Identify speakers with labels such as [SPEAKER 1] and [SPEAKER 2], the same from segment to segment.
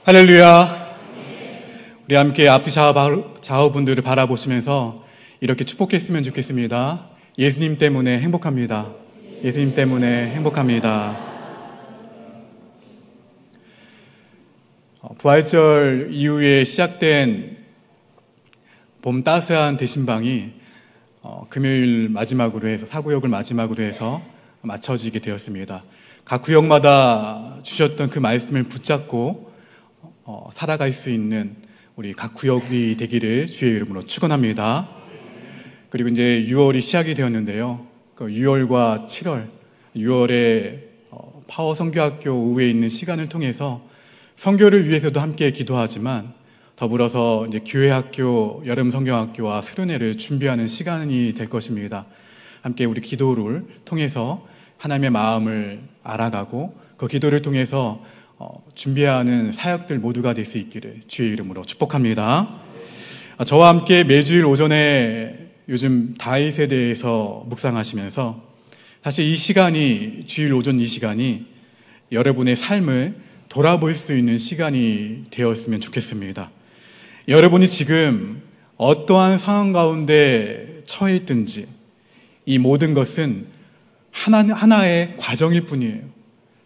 [SPEAKER 1] 할렐루야. 우리 함께 앞뒤 좌우분들을 바라보시면서 이렇게 축복했으면 좋겠습니다. 예수님 때문에 행복합니다. 예수님 때문에 행복합니다. 부활절 이후에 시작된 봄 따스한 대신방이 금요일 마지막으로 해서 사구역을 마지막으로 해서 마쳐지게 되었습니다. 각 구역마다 주셨던 그 말씀을 붙잡고 살아갈 수 있는 우리 각 구역이 되기를 주의 이름으로 축원합니다. 그리고 이제 6월이 시작이 되었는데요. 6월과 7월, 6월에 파워 선교학교 오후에 있는 시간을 통해서 선교를 위해서도 함께 기도하지만 더불어서 이제 교회학교, 여름 성경학교와 수련회를 준비하는 시간이 될 것입니다. 함께 우리 기도를 통해서 하나님의 마음을 알아가고 그 기도를 통해서 준비하는 사역들 모두가 될 수 있기를 주의 이름으로 축복합니다. 저와 함께 매주일 오전에 요즘 다윗에 대해서 묵상하시면서 사실 이 시간이, 주일 오전 이 시간이 여러분의 삶을 돌아볼 수 있는 시간이 되었으면 좋겠습니다. 여러분이 지금 어떠한 상황 가운데 처해 있든지 이 모든 것은 하나의 과정일 뿐이에요.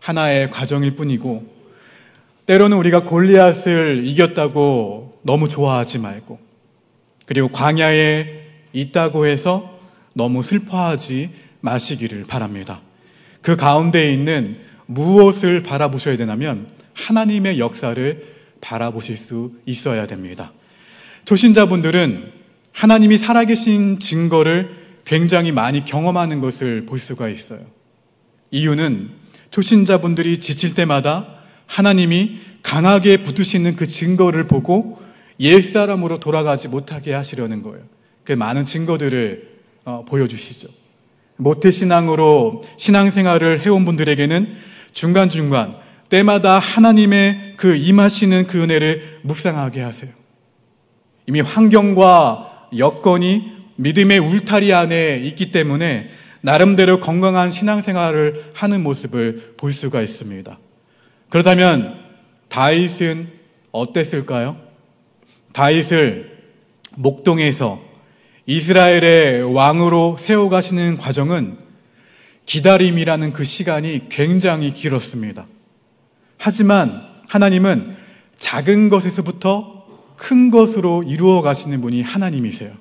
[SPEAKER 1] 하나의 과정일 뿐이고, 때로는 우리가 골리앗을 이겼다고 너무 좋아하지 말고, 그리고 광야에 있다고 해서 너무 슬퍼하지 마시기를 바랍니다. 그 가운데 있는 무엇을 바라보셔야 되냐면 하나님의 역사를 바라보실 수 있어야 됩니다. 초신자분들은 하나님이 살아계신 증거를 굉장히 많이 경험하는 것을 볼 수가 있어요. 이유는 초신자분들이 지칠 때마다 하나님이 강하게 붙드시는 그 증거를 보고 옛사람으로 돌아가지 못하게 하시려는 거예요. 그 많은 증거들을 보여주시죠. 모태신앙으로 신앙생활을 해온 분들에게는 중간중간 때마다 하나님의 그 임하시는 그 은혜를 묵상하게 하세요. 이미 환경과 여건이 믿음의 울타리 안에 있기 때문에 나름대로 건강한 신앙생활을 하는 모습을 볼 수가 있습니다. 그렇다면 다윗은 어땠을까요? 다윗을 목동에서 이스라엘의 왕으로 세워가시는 과정은 기다림이라는 그 시간이 굉장히 길었습니다. 하지만 하나님은 작은 것에서부터 큰 것으로 이루어 가시는 분이 하나님이세요.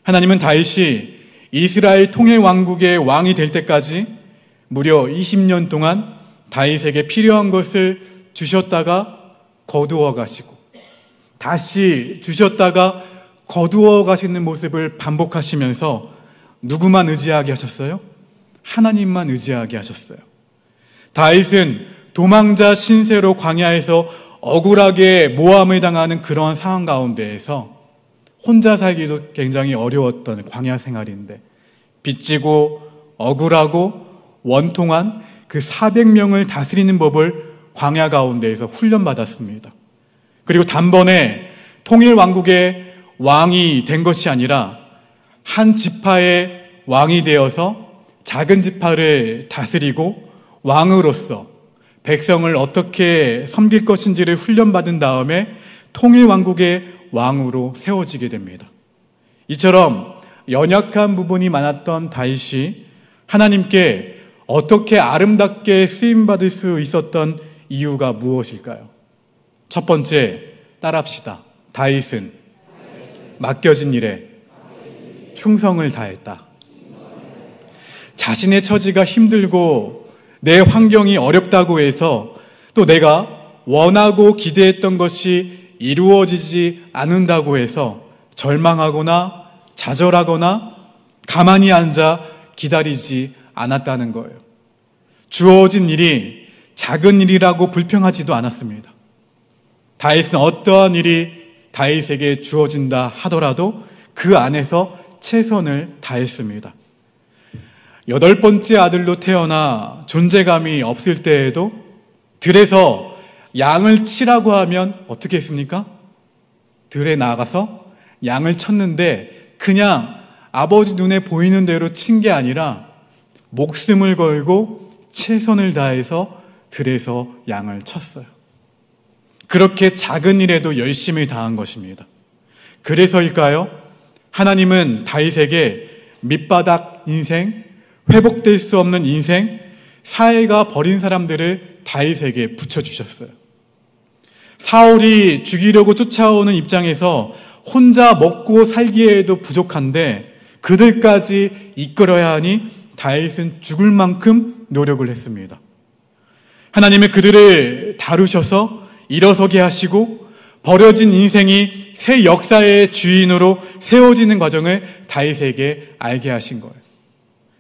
[SPEAKER 1] 하나님은 다윗이 이스라엘 통일 왕국의 왕이 될 때까지 무려 20년 동안 다윗에게 필요한 것을 주셨다가 거두어 가시고 다시 주셨다가 거두어 가시는 모습을 반복하시면서 누구만 의지하게 하셨어요? 하나님만 의지하게 하셨어요. 다윗은 도망자 신세로 광야에서 억울하게 모함을 당하는 그러한 상황 가운데에서 혼자 살기도 굉장히 어려웠던 광야 생활인데 빚지고 억울하고 원통한 그 400명을 다스리는 법을 광야 가운데에서 훈련받았습니다. 그리고 단번에 통일왕국의 왕이 된 것이 아니라 한 지파의 왕이 되어서 작은 지파를 다스리고 왕으로서 백성을 어떻게 섬길 것인지를 훈련받은 다음에 통일왕국의 왕으로 세워지게 됩니다. 이처럼 연약한 부분이 많았던 다윗이 하나님께 어떻게 아름답게 쓰임받을 수 있었던 이유가 무엇일까요? 첫 번째, 따라합시다. 다윗은 맡겨진 일에 충성을 다했다. 자신의 처지가 힘들고 내 환경이 어렵다고 해서 또 내가 원하고 기대했던 것이 이루어지지 않는다고 해서 절망하거나 좌절하거나 가만히 앉아 기다리지 않았다는 거예요. 주어진 일이 작은 일이라고 불평하지도 않았습니다. 다윗은 어떠한 일이 다윗에게 주어진다 하더라도 그 안에서 최선을 다했습니다. 8번째 아들로 태어나 존재감이 없을 때에도 들에서 양을 치라고 하면 어떻게 했습니까? 들에 나가서 양을 쳤는데 그냥 아버지 눈에 보이는 대로 친 게 아니라 목숨을 걸고 최선을 다해서 들에서 양을 쳤어요. 그렇게 작은 일에도 열심히 다한 것입니다. 그래서일까요? 하나님은 다윗에게 밑바닥 인생, 회복될 수 없는 인생, 사해가 버린 사람들을 다윗에게 붙여주셨어요. 사울이 죽이려고 쫓아오는 입장에서 혼자 먹고 살기에도 부족한데 그들까지 이끌어야 하니 다윗은 죽을 만큼 노력을 했습니다. 하나님은 그들을 다루셔서 일어서게 하시고 버려진 인생이 새 역사의 주인으로 세워지는 과정을 다윗에게 알게 하신 거예요.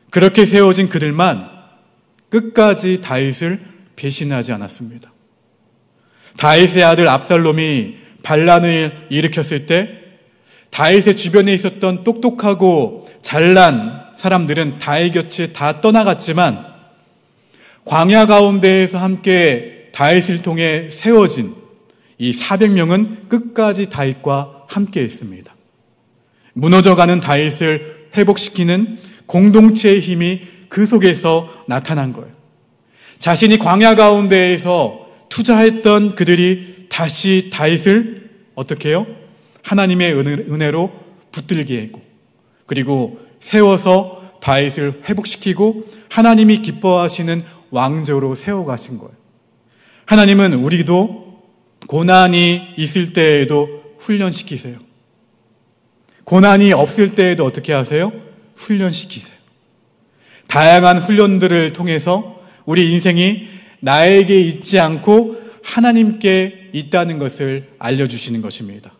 [SPEAKER 1] 그렇게 세워진 그들만 끝까지 다윗을 배신하지 않았습니다. 다윗의 아들 압살롬이 반란을 일으켰을 때 다윗의 주변에 있었던 똑똑하고 잘난 사람들은 다윗 곁을 다 떠나갔지만 광야 가운데에서 함께 다윗을 통해 세워진 이 400명은 끝까지 다윗과 함께 했습니다. 무너져가는 다윗을 회복시키는 공동체의 힘이 그 속에서 나타난 거예요. 자신이 광야 가운데에서 투자했던 그들이 다시 다윗을 어떻게 해요? 하나님의 은혜로 붙들게 하고 그리고 세워서 다윗을 회복시키고 하나님이 기뻐하시는 왕조로 세워가신 거예요. 하나님은 우리도 고난이 있을 때에도 훈련시키세요. 고난이 없을 때에도 어떻게 하세요? 훈련시키세요. 다양한 훈련들을 통해서 우리 인생이 나에게 있지 않고 하나님께 있다는 것을 알려주시는 것입니다.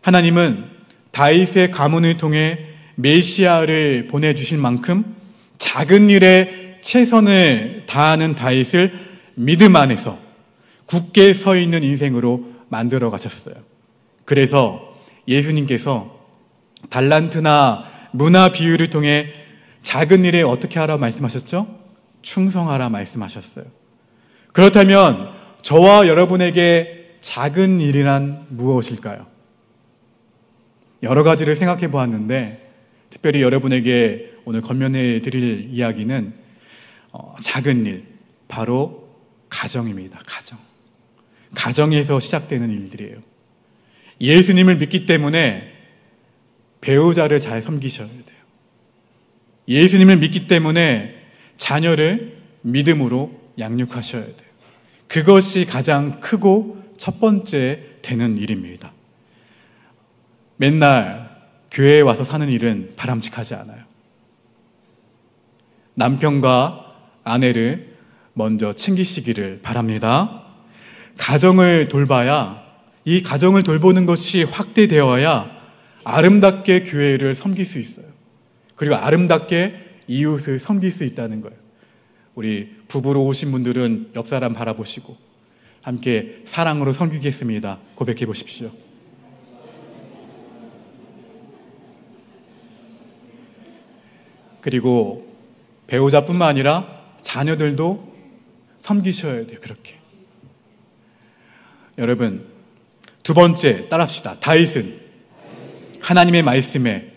[SPEAKER 1] 하나님은 다윗의 가문을 통해 메시아를 보내주실 만큼 작은 일에 최선을 다하는 다윗을 믿음 안에서 굳게 서 있는 인생으로 만들어 가셨어요. 그래서 예수님께서 달란트나 문화 비유를 통해 작은 일에 어떻게 하라 말씀하셨죠? 충성하라 말씀하셨어요. 그렇다면 저와 여러분에게 작은 일이란 무엇일까요? 여러 가지를 생각해 보았는데 특별히 여러분에게 오늘 권면해 드릴 이야기는 작은 일, 바로 가정입니다. 가정에서 시작되는 일들이에요. 예수님을 믿기 때문에 배우자를 잘 섬기셔야 돼요. 예수님을 믿기 때문에 자녀를 믿음으로 양육하셔야 돼요. 그것이 가장 크고 첫 번째 되는 일입니다. 맨날 교회에 와서 사는 일은 바람직하지 않아요. 남편과 아내를 먼저 챙기시기를 바랍니다. 가정을 돌봐야, 이 가정을 돌보는 것이 확대되어야 아름답게 교회를 섬길 수 있어요. 그리고 아름답게 이웃을 섬길 수 있다는 거예요. 우리 부부로 오신 분들은 옆 사람 바라보시고 함께 사랑으로 섬기겠습니다. 고백해 보십시오. 그리고 배우자뿐만 아니라 자녀들도 섬기셔야 돼요. 그렇게. 여러분, 두 번째 따라합시다. 다윗은 하나님의 말씀에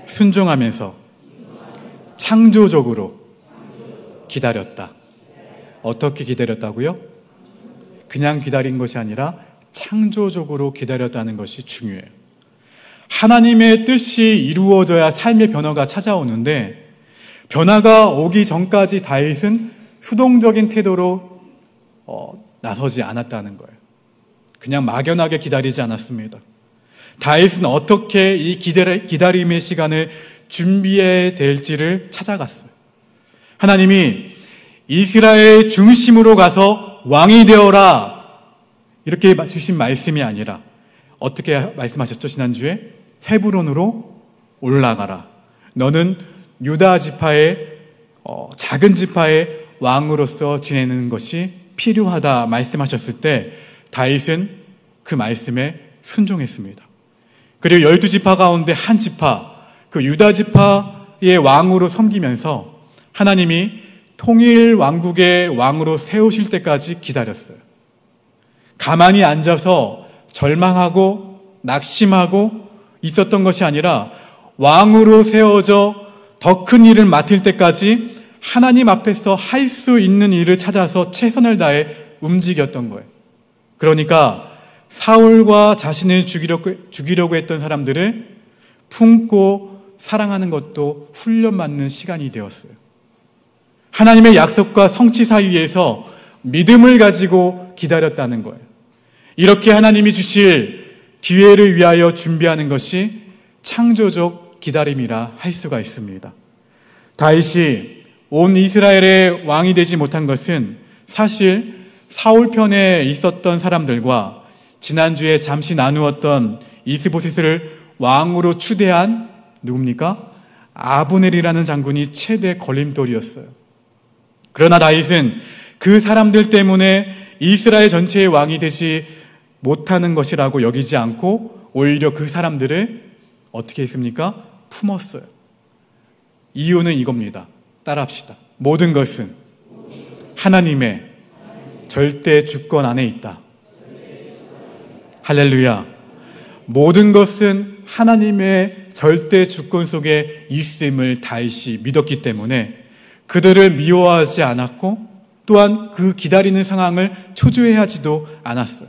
[SPEAKER 1] 순종하면서 창조적으로 기다렸다. 어떻게 기다렸다고요? 그냥 기다린 것이 아니라 창조적으로 기다렸다는 것이 중요해요. 하나님의 뜻이 이루어져야 삶의 변화가 찾아오는데 변화가 오기 전까지 다윗은 수동적인 태도로 나서지 않았다는 거예요. 그냥 막연하게 기다리지 않았습니다. 다윗은 어떻게 이 기다림의 시간을 준비해야 될지를 찾아갔어요. 하나님이 이스라엘 중심으로 가서 왕이 되어라 이렇게 주신 말씀이 아니라 어떻게 말씀하셨죠? 지난주에 헤브론으로 올라가라. 너는 유다 지파의 작은 지파의 왕으로서 지내는 것이 필요하다 말씀하셨을 때 다윗은 그 말씀에 순종했습니다. 그리고 12지파 가운데 한 지파, 그 유다 지파의 왕으로 섬기면서 하나님이 통일 왕국의 왕으로 세우실 때까지 기다렸어요. 가만히 앉아서 절망하고 낙심하고 있었던 것이 아니라 왕으로 세워져 더 큰 일을 맡을 때까지 하나님 앞에서 할 수 있는 일을 찾아서 최선을 다해 움직였던 거예요. 그러니까 사울과 자신을 죽이려고 했던 사람들을 품고 사랑하는 것도 훈련받는 시간이 되었어요. 하나님의 약속과 성취 사이에서 믿음을 가지고 기다렸다는 거예요. 이렇게 하나님이 주실 기회를 위하여 준비하는 것이 창조적 기다림이라 할 수가 있습니다. 다윗이 온 이스라엘의 왕이 되지 못한 것은 사실 사울 편에 있었던 사람들과 지난주에 잠시 나누었던 이스보셋을 왕으로 추대한 누굽니까? 아브넬이라는 장군이 최대 걸림돌이었어요. 그러나 다윗은 그 사람들 때문에 이스라엘 전체의 왕이 되지 못하는 것이라고 여기지 않고 오히려 그 사람들을 어떻게 했습니까? 품었어요. 이유는 이겁니다. 따라합시다. 모든 것은 하나님의 절대 주권 안에 있다. 할렐루야. 모든 것은 하나님의 절대 주권 속에 있음을 다윗이 믿었기 때문에 그들을 미워하지 않았고 또한 그 기다리는 상황을 초조해하지도 않았어요.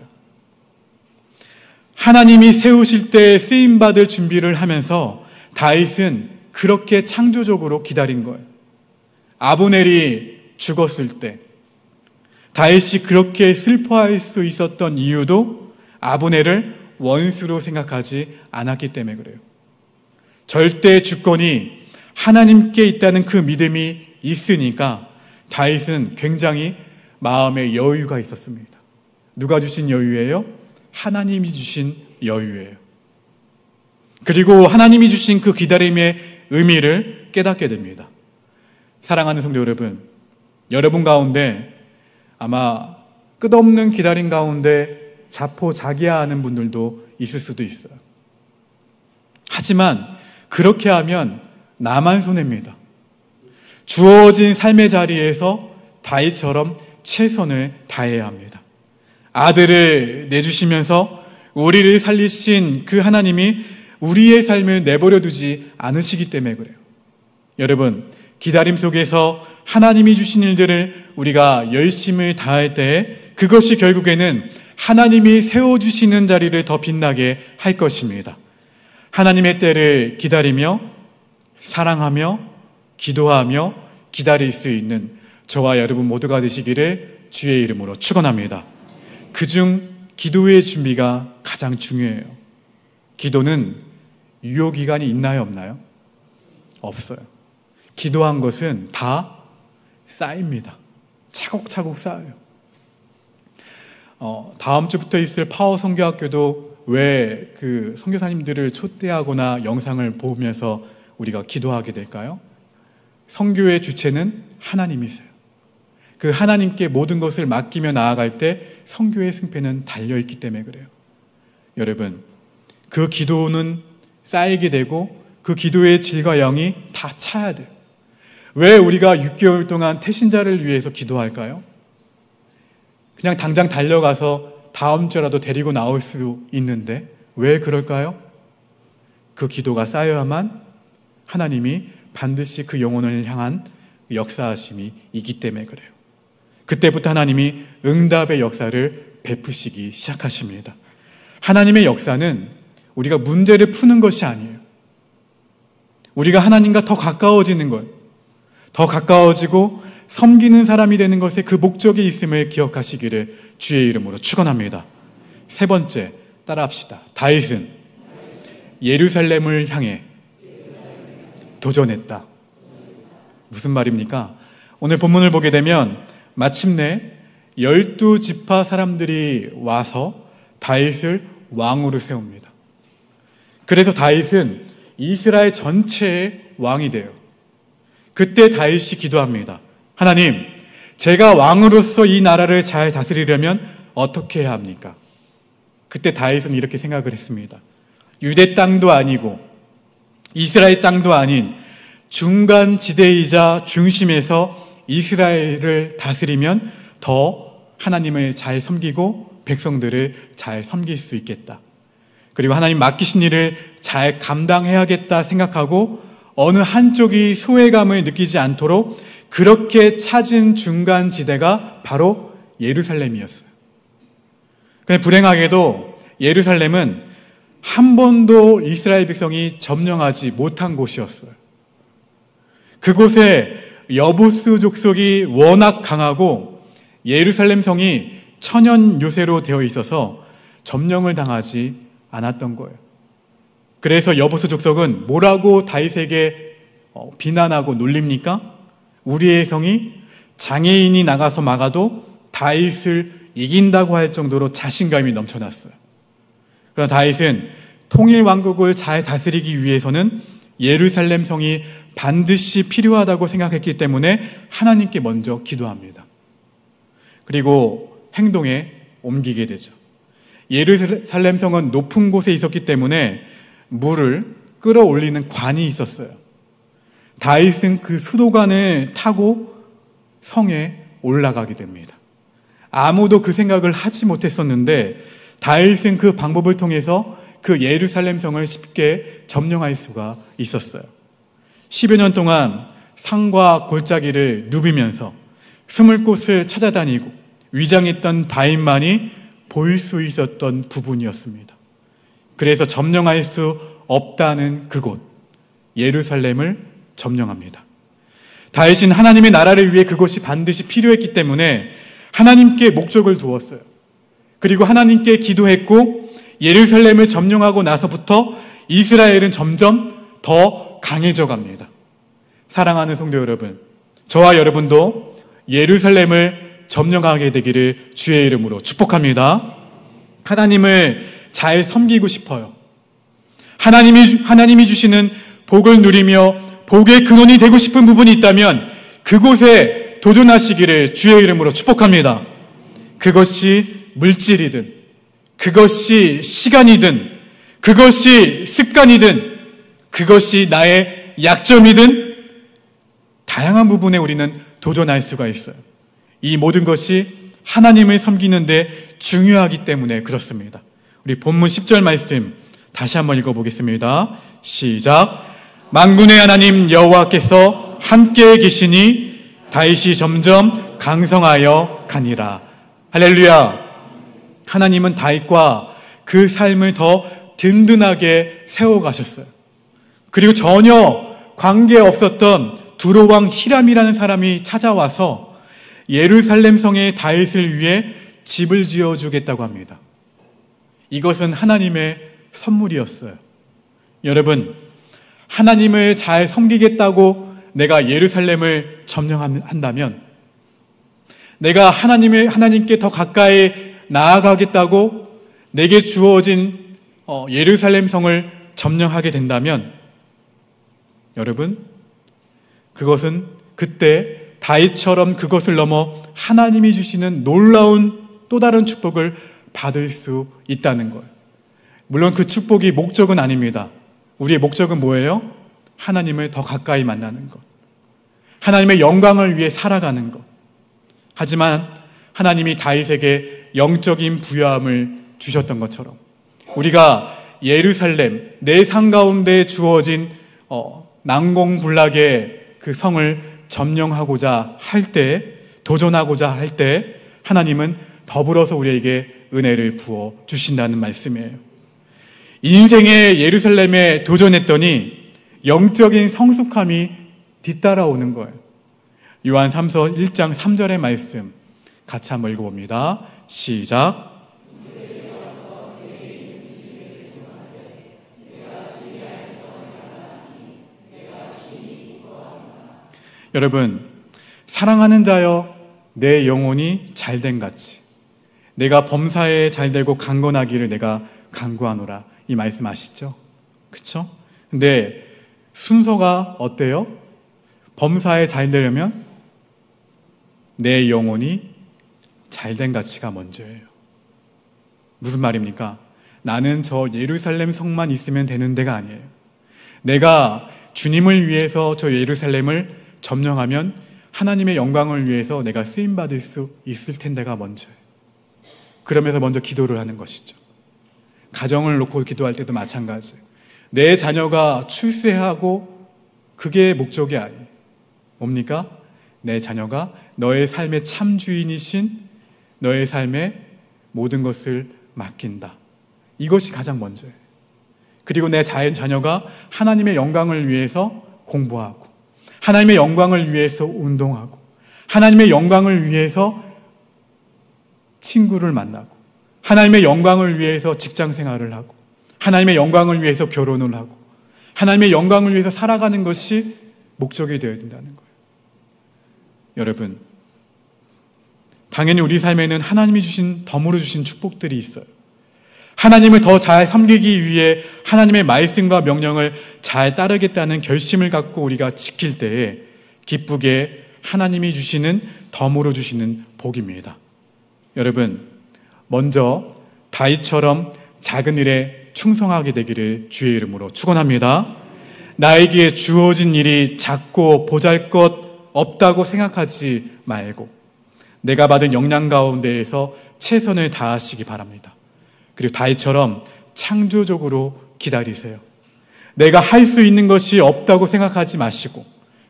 [SPEAKER 1] 하나님이 세우실 때 쓰임받을 준비를 하면서 다윗은 그렇게 창조적으로 기다린 거예요. 아브넬이 죽었을 때 다윗이 그렇게 슬퍼할 수 있었던 이유도 아브넬을 원수로 생각하지 않았기 때문에 그래요. 절대 주권이 하나님께 있다는 그 믿음이 있으니까 다윗은 굉장히 마음에 여유가 있었습니다. 누가 주신 여유예요? 하나님이 주신 여유예요. 그리고 하나님이 주신 그 기다림의 의미를 깨닫게 됩니다. 사랑하는 성도 여러분, 여러분 가운데 아마 끝없는 기다림 가운데 자포자기하는 분들도 있을 수도 있어요. 하지만 그렇게 하면 나만 손해입니다. 주어진 삶의 자리에서 다윗처럼 최선을 다해야 합니다. 아들을 내주시면서 우리를 살리신 그 하나님이 우리의 삶을 내버려 두지 않으시기 때문에 그래요. 여러분, 기다림 속에서 하나님이 주신 일들을 우리가 열심히 다할 때에 그것이 결국에는 하나님이 세워주시는 자리를 더 빛나게 할 것입니다. 하나님의 때를 기다리며 사랑하며 기도하며 기다릴 수 있는 저와 여러분 모두가 되시기를 주의 이름으로 축원합니다. 그중 기도의 준비가 가장 중요해요. 기도는 유효기간이 있나요, 없나요? 없어요. 기도한 것은 다 쌓입니다. 차곡차곡 쌓여요. 다음 주부터 있을 파워 선교학교도 왜 그 선교사님들을 초대하거나 영상을 보면서 우리가 기도하게 될까요? 선교의 주체는 하나님이세요. 그 하나님께 모든 것을 맡기며 나아갈 때 선교의 승패는 달려있기 때문에 그래요. 여러분, 그 기도는 쌓이게 되고 그 기도의 질과 영이 다 차야 돼요. 왜 우리가 6개월 동안 태신자를 위해서 기도할까요? 그냥 당장 달려가서 다음 주라도 데리고 나올 수 있는데 왜 그럴까요? 그 기도가 쌓여야만 하나님이 반드시 그 영혼을 향한 역사하심이 있기 때문에 그래요. 그때부터 하나님이 응답의 역사를 베푸시기 시작하십니다. 하나님의 역사는 우리가 문제를 푸는 것이 아니에요. 우리가 하나님과 더 가까워지는 것, 더 가까워지고 섬기는 사람이 되는 것에 그 목적이 있음을 기억하시기를 주의 이름으로 축원합니다. 세 번째, 따라합시다. 다윗은 예루살렘을 향해 도전했다. 무슨 말입니까? 오늘 본문을 보게 되면 마침내 12지파 사람들이 와서 다윗을 왕으로 세웁니다. 그래서 다윗은 이스라엘 전체의 왕이 돼요. 그때 다윗이 기도합니다. 하나님, 제가 왕으로서 이 나라를 잘 다스리려면 어떻게 해야 합니까? 그때 다윗은 이렇게 생각을 했습니다. 유대 땅도 아니고 이스라엘 땅도 아닌 중간 지대이자 중심에서 이스라엘을 다스리면 더 하나님을 잘 섬기고 백성들을 잘 섬길 수 있겠다. 그리고 하나님 맡기신 일을 잘 감당해야겠다 생각하고 어느 한쪽이 소외감을 느끼지 않도록 그렇게 찾은 중간 지대가 바로 예루살렘이었어요. 근데 불행하게도 예루살렘은 한 번도 이스라엘 백성이 점령하지 못한 곳이었어요. 그곳에 여부스 족속이 워낙 강하고 예루살렘 성이 천연 요새로 되어 있어서 점령을 당하지 않았던 거예요. 그래서 여부스 족속은 뭐라고 다윗에게 비난하고 놀립니까? 우리의 성이 장애인이 나가서 막아도 다윗을 이긴다고 할 정도로 자신감이 넘쳐났어요. 그러나 다윗은 통일 왕국을 잘 다스리기 위해서는 예루살렘 성이 반드시 필요하다고 생각했기 때문에 하나님께 먼저 기도합니다. 그리고 행동에 옮기게 되죠. 예루살렘 성은 높은 곳에 있었기 때문에 물을 끌어올리는 관이 있었어요. 다윗은 그 수도관을 타고 성에 올라가게 됩니다. 아무도 그 생각을 하지 못했었는데 다윗은 그 방법을 통해서 그 예루살렘 성을 쉽게 점령할 수가 있었어요. 10여 년 동안 산과 골짜기를 누비면서 숨을 곳을 찾아다니고 위장했던 다윗만이 볼 수 있었던 부분이었습니다. 그래서 점령할 수 없다는 그곳 예루살렘을 점령합니다. 다윗은 하나님의 나라를 위해 그곳이 반드시 필요했기 때문에 하나님께 목적을 두었어요. 그리고 하나님께 기도했고 예루살렘을 점령하고 나서부터 이스라엘은 점점 더 강해져 갑니다. 사랑하는 성도 여러분, 저와 여러분도 예루살렘을 점령하게 되기를 주의 이름으로 축복합니다. 하나님을 잘 섬기고 싶어요. 하나님이 주시는 복을 누리며 복의 근원이 되고 싶은 부분이 있다면 그곳에 도전하시기를 주의 이름으로 축복합니다. 그것이 물질이든 그것이 시간이든 그것이 습관이든 그것이 나의 약점이든 다양한 부분에 우리는 도전할 수가 있어요. 이 모든 것이 하나님을 섬기는데 중요하기 때문에 그렇습니다. 우리 본문 10절 말씀 다시 한번 읽어보겠습니다. 시작. 만군의 하나님 여호와께서 함께 계시니 다윗이 점점 강성하여 가니라. 할렐루야. 하나님은 다윗과 그 삶을 더 든든하게 세워가셨어요. 그리고 전혀 관계없었던 두로왕 히람이라는 사람이 찾아와서 예루살렘 성의 다윗을 위해 집을 지어주겠다고 합니다. 이것은 하나님의 선물이었어요. 여러분, 하나님을 잘 섬기겠다고 내가 예루살렘을 점령한다면, 내가 하나님께 더 가까이 나아가겠다고 내게 주어진 예루살렘 성을 점령하게 된다면, 여러분, 그것은 그때 다윗처럼 그것을 넘어 하나님이 주시는 놀라운 또 다른 축복을 받을 수 있다는 거예요. 물론 그 축복이 목적은 아닙니다. 우리의 목적은 뭐예요? 하나님을 더 가까이 만나는 것, 하나님의 영광을 위해 살아가는 것. 하지만 하나님이 다윗에게 영적인 부여함을 주셨던 것처럼 우리가 예루살렘, 내 상 가운데 주어진 난공불락의 그 성을 점령하고자 할 때, 도전하고자 할 때 하나님은 더불어서 우리에게 은혜를 부어 주신다는 말씀이에요. 인생의 예루살렘에 도전했더니 영적인 성숙함이 뒤따라오는 거예요. 요한 3서 1장 3절의 말씀 같이 한번 읽어봅니다. 시작. 여러분, 사랑하는 자여 내 영혼이 잘된 같이 내가 범사에 잘되고 강건하기를 내가 간구하노라. 이 말씀 아시죠? 그쵸? 근데 순서가 어때요? 범사에 잘되려면 내 영혼이 잘된 가치가 먼저예요. 무슨 말입니까? 나는 저 예루살렘 성만 있으면 되는 데가 아니에요. 내가 주님을 위해서 저 예루살렘을 점령하면 하나님의 영광을 위해서 내가 쓰임받을 수 있을 텐데가 먼저예요. 그러면서 먼저 기도를 하는 것이죠. 가정을 놓고 기도할 때도 마찬가지예요. 내 자녀가 출세하고 그게 목적이 아니에요. 뭡니까? 내 자녀가 너의 삶의 참 주인이신, 너의 삶의 모든 것을 맡긴다. 이것이 가장 먼저예요. 그리고 내 자녀가 하나님의 영광을 위해서 공부하고, 하나님의 영광을 위해서 운동하고, 하나님의 영광을 위해서 친구를 만나고, 하나님의 영광을 위해서 직장 생활을 하고, 하나님의 영광을 위해서 결혼을 하고, 하나님의 영광을 위해서 살아가는 것이 목적이 되어야 된다는 거예요. 여러분, 당연히 우리 삶에는 하나님이 주신, 덤으로 주신 축복들이 있어요. 하나님을 더 잘 섬기기 위해 하나님의 말씀과 명령을 잘 따르겠다는 결심을 갖고 우리가 지킬 때에 기쁘게 하나님이 주시는, 덤으로 주시는 복입니다. 여러분, 먼저 다윗처럼 작은 일에 충성하게 되기를 주의 이름으로 축원합니다. 나에게 주어진 일이 작고 보잘것 없다고 생각하지 말고 내가 받은 역량 가운데에서 최선을 다하시기 바랍니다. 그리고 다윗처럼 창조적으로 기다리세요. 내가 할 수 있는 것이 없다고 생각하지 마시고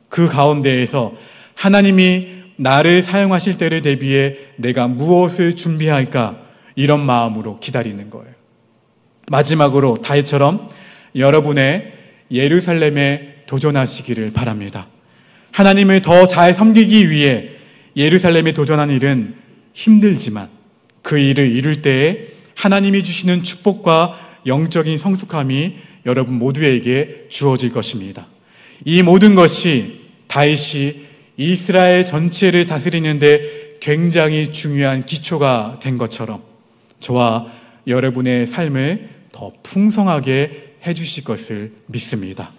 [SPEAKER 1] 그 가운데에서 하나님이 나를 사용하실 때를 대비해 내가 무엇을 준비할까, 이런 마음으로 기다리는 거예요. 마지막으로 다윗처럼 여러분의 예루살렘에 도전하시기를 바랍니다. 하나님을 더 잘 섬기기 위해 예루살렘에 도전한 일은 힘들지만 그 일을 이룰 때에 하나님이 주시는 축복과 영적인 성숙함이 여러분 모두에게 주어질 것입니다. 이 모든 것이 다윗이 이스라엘 전체를 다스리는데 굉장히 중요한 기초가 된 것처럼 저와 여러분의 삶을 더 풍성하게 해주실 것을 믿습니다.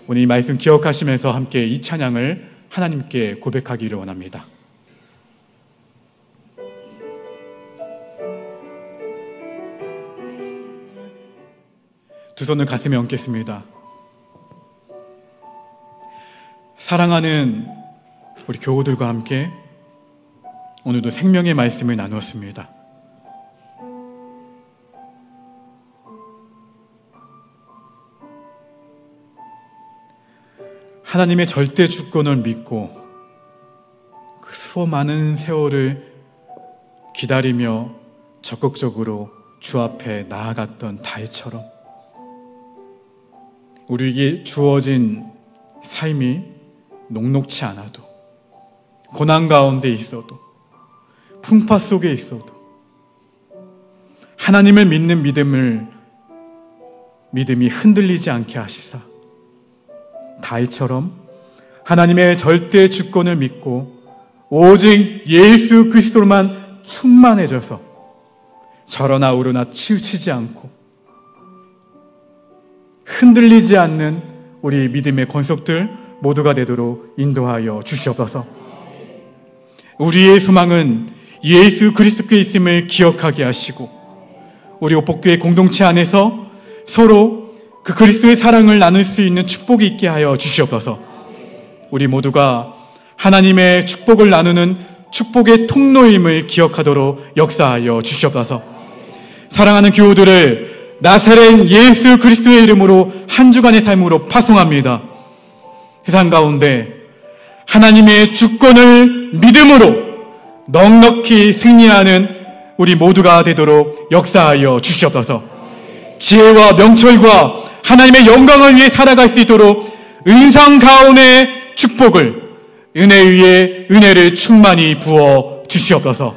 [SPEAKER 1] 오늘 이 말씀 기억하시면서 함께 이 찬양을 하나님께 고백하기를 원합니다. 두 손을 가슴에 얹겠습니다. 사랑하는 우리 교우들과 함께 오늘도 생명의 말씀을 나누었습니다. 하나님의 절대 주권을 믿고 그 수많은 세월을 기다리며 적극적으로 주 앞에 나아갔던 다윗처럼 우리에게 주어진 삶이 녹록치 않아도, 고난 가운데 있어도, 풍파 속에 있어도 하나님을 믿는 믿음이 흔들리지 않게 하시사 다윗처럼 하나님의 절대 주권을 믿고 오직 예수 그리스도로만 충만해져서 저러나 오르나 치우치지 않고 흔들리지 않는 우리 믿음의 권속들 모두가 되도록 인도하여 주시옵소서. 우리의 소망은 예수 그리스도께 있음을 기억하게 하시고 우리 오복교회 공동체 안에서 서로 그 그리스도의 사랑을 나눌 수 있는 축복이 있게 하여 주시옵소서. 우리 모두가 하나님의 축복을 나누는 축복의 통로임을 기억하도록 역사하여 주시옵소서. 사랑하는 교우들을 나사렛 예수 그리스도의 이름으로 한 주간의 삶으로 파송합니다. 세상 가운데 하나님의 주권을 믿음으로 넉넉히 승리하는 우리 모두가 되도록 역사하여 주시옵소서. 지혜와 명철과 하나님의 영광을 위해 살아갈 수 있도록 은상 가운의 축복을, 은혜 위에 은혜를 충만히 부어 주시옵소서.